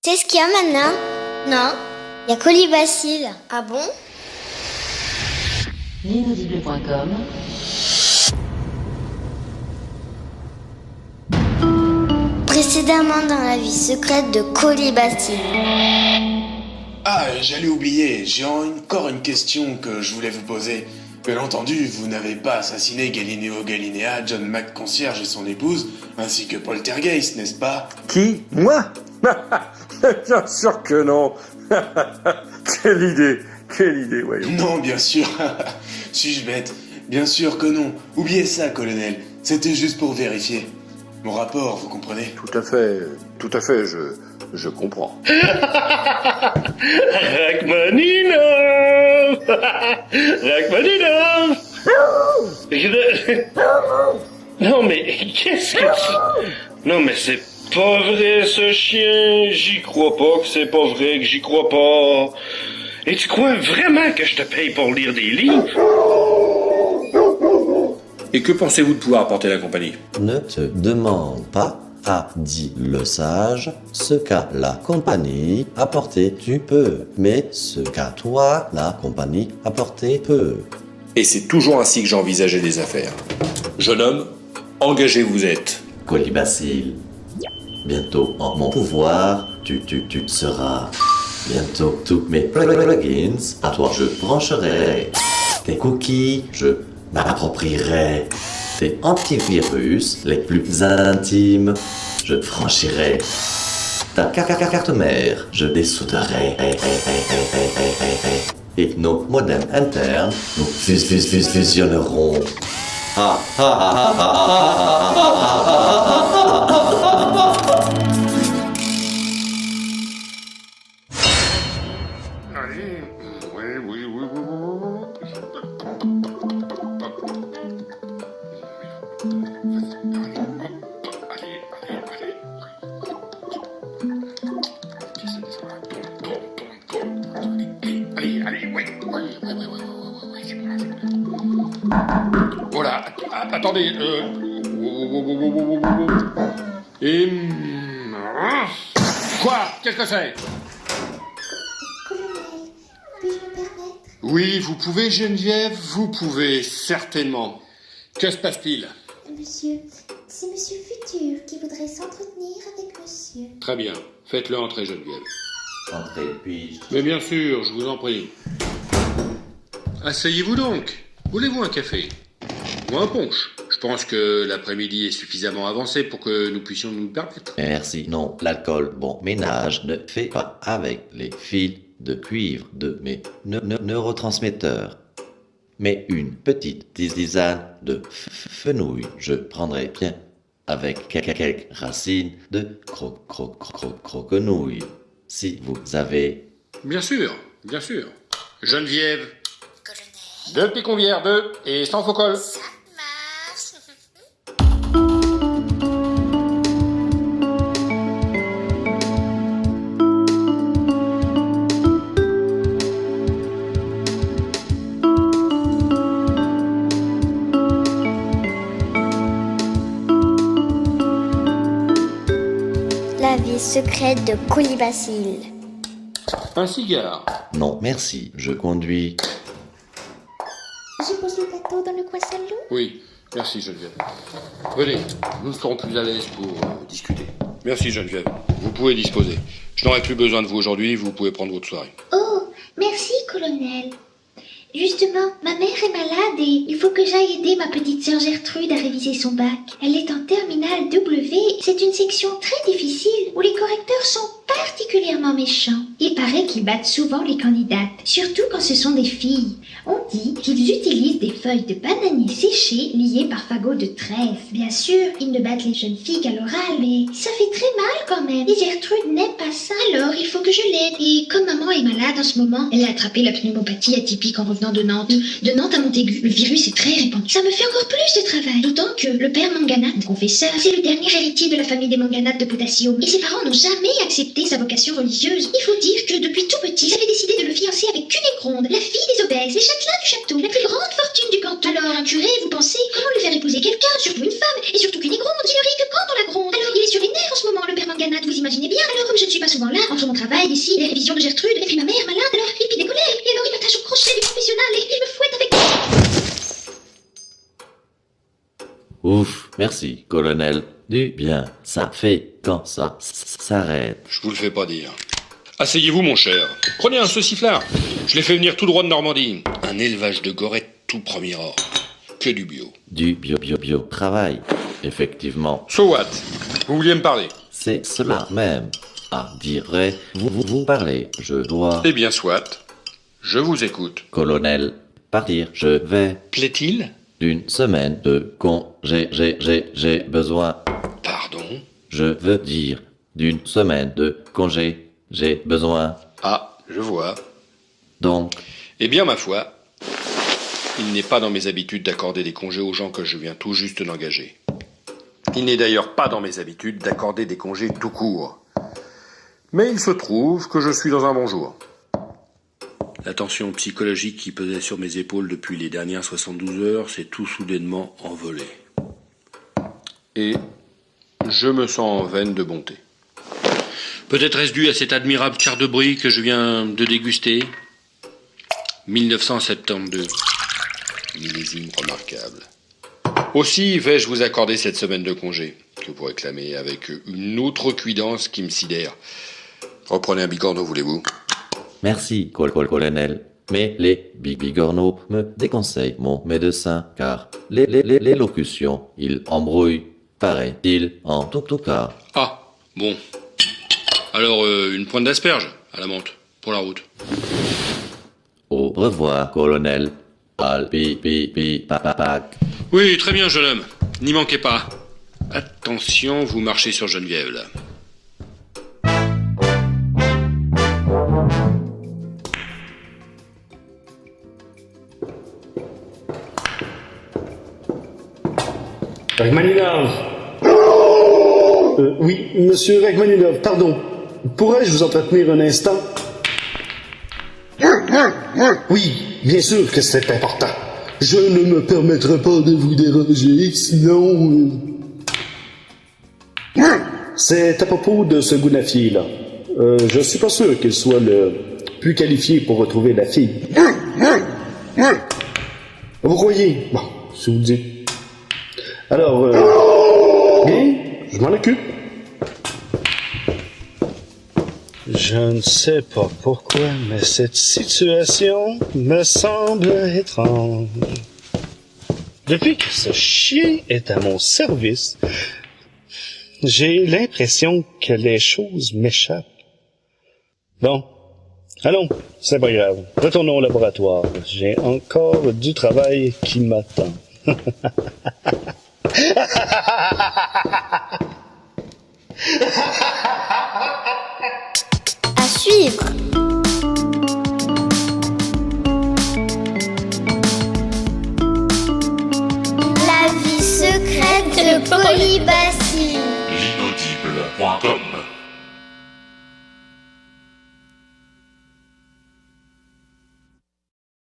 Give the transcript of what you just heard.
C'est ce qu'il y a maintenant? Non. Il y a Colibacille. Ah bon? L'inaudible.com. Précédemment dans la vie secrète de Colibacille. Ah, j'allais oublier, j'ai encore une question que je voulais vous poser. Bien entendu, vous n'avez pas assassiné Galileo Galilea, John McConcierge et son épouse, ainsi que Poltergeist, n'est-ce pas? Qui? Moi? Bien sûr que non. Quelle idée, voyons. Non, bien sûr. Suis-je bête? Bien sûr que non. Oubliez ça, colonel. C'était juste pour vérifier. Mon rapport, vous comprenez? Tout à fait, je comprends. Rachmaninov. Rachmaninov. Non mais qu'est-ce que tu... Non mais c'est pas vrai ce chien. J'y crois pas que c'est pas vrai, que j'y crois pas. Et tu crois vraiment que je te paye pour lire des livres? Et que pensez-vous de pouvoir apporter la compagnie? Ne te demande pas, a dit le sage, ce qu'a la compagnie apporté tu peux, mais ce qu'a toi la compagnie apporté peut. Et c'est toujours ainsi que j'ai envisagé les affaires. Jeune homme, engagé vous êtes. Colibacille, bientôt en mon pouvoir, tu seras. Bientôt tous mes plugins, à toi je brancherai. Tes cookies, je m'approprierai. Tes antivirus les plus intimes, je franchirai. Ta carte mère, je dessouderai. Et nos modems internes, nous fusionnerons. Voilà, attendez, Et... Quoi? Qu'est-ce que c'est? Colonel, puis-je me permettre? Oui, vous pouvez, Geneviève, vous pouvez, certainement. Que se passe-t-il? Monsieur, c'est Monsieur Futur qui voudrait s'entretenir avec monsieur. Très bien, faites-le entrer, Geneviève. Entrez, puis-je? Mais bien sûr, je vous en prie. Asseyez-vous donc. Voulez-vous un café? Ou un punch? Je pense que l'après-midi est suffisamment avancé pour que nous puissions nous le permettre. Merci, non, l'alcool, bon ménage, ne fait pas avec les fils de cuivre de mes neurotransmetteurs. Mais une petite tisane de fenouil, je prendrai bien avec quelques racines de croquenouille. Si vous avez... Bien sûr, bien sûr. Geneviève, Colonel, 2 piconvières, 2, et sans faux col. ça marche. La vie secrète de Colibacille. Un cigare. Non, merci, je conduis... Je pose le gâteau dans le coin salon. Oui, merci Geneviève. Venez, nous serons plus à l'aise pour discuter. Merci Geneviève, vous pouvez disposer. Je n'aurai plus besoin de vous aujourd'hui, vous pouvez prendre votre soirée. Oh, merci, colonel. Justement, ma mère est malade et il faut que j'aille aider ma petite sœur Gertrude à réviser son bac. Elle est en terminale W. C'est une section très difficile où les correcteurs sont particulièrement méchants. Il paraît qu'ils battent souvent les candidates, surtout quand ce sont des filles. On dit qu'ils utilisent des feuilles de bananier séchées liées par fagots de trèfle. Bien sûr, ils ne battent les jeunes filles qu'à l'oral, mais ça fait très mal quand même. Et Gertrude n'aime pas ça, alors il faut que je l'aide. Et comme maman est malade en ce moment, elle a attrapé la pneumopathie atypique en revenant de Nantes. De Nantes à Montaigu, le virus est très répandu. Ça me fait encore plus de travail. D'autant que le père Manganat, mon confesseur, c'est le dernier héritier de la famille des Manganates de Potassium. Et ses parents n'ont jamais accepté sa vocation religieuse. Il faut dire que depuis tout petit, j'avais décidé de le fiancer avec Cunégonde, la fille des obèses, les châtelains du château, la plus grande fortune du canton. Alors un curé, vous pensez, comment lui faire épouser quelqu'un, surtout une femme, et surtout Cunégonde, il ne rit que quand on la gronde. Alors il est sur les nerfs en ce moment, le père Manganat. internat, vous imaginez bien. Alors, comme je ne suis pas souvent là, entre mon travail ici, les révisions de Gertrude, et puis ma mère malade, alors, et puis des collègues, et alors il m'attache au crochet du professionnel, et il me fouette avec... Ouf, merci, colonel. Du bien, ça fait quand ça s'arrête. Je vous le fais pas dire. Asseyez-vous, mon cher. Prenez un sauciflard. Je l'ai fait venir tout droit de Normandie. Un élevage de gorettes tout premier ordre. Que du bio. Du bio. Travail, effectivement. So what? Vous vouliez me parler? C'est cela même. Ah, dirait, vous parlez, je dois... Eh bien, soit. Je vous écoute. Colonel, partir, je vais... Plaît-il? D'une semaine de congé, j'ai besoin... Pardon? Je veux dire, d'une semaine de congé, j'ai besoin... Ah, je vois. Donc, Eh bien, ma foi, il n'est pas dans mes habitudes d'accorder des congés aux gens que je viens tout juste d'engager. Il n'est d'ailleurs pas dans mes habitudes d'accorder des congés tout court. Mais il se trouve que je suis dans un bon jour. La tension psychologique qui pesait sur mes épaules depuis les dernières 72 heures s'est tout soudainement envolée. Et je me sens en veine de bonté. Peut-être est-ce dû à cet admirable quart de brie que je viens de déguster. 1972. Millésime remarquable. Aussi vais-je vous accorder cette semaine de congé, que vous réclamez avec une autre cuidance qui me sidère. Reprenez un bigorneau, voulez-vous? merci, colonel. Mais les bigorneaux me déconseillent mon médecin, car les locutions, ils embrouillent, paraît-il, en tout cas. Ah, bon. Alors, une pointe d'asperge, à la menthe, pour la route. Au revoir, colonel. Papac. Oui, très bien, jeune homme. N'y manquez pas. Attention, vous marchez sur Geneviève, là. Rachmaninov. Oui, monsieur Rachmaninov, pardon. Pourrais-je vous entretenir un instant? Oui, bien sûr que c'est important. Je ne me permettrai pas de vous déranger, sinon... C'est à propos de ce Gounafier-là. Je suis pas sûr qu'il soit le plus qualifié pour retrouver la fille. Vous croyez? Bon, si vous le dites. Alors, bien, je m'en occupe. Je ne sais pas pourquoi, mais cette situation me semble étrange. Depuis que ce chien est à mon service, j'ai l'impression que les choses m'échappent. Bon, allons, c'est pas grave. Retournons au laboratoire. J'ai encore du travail qui m'attend. À suivre. La vie secrète de Polybacille. L'inaudible.com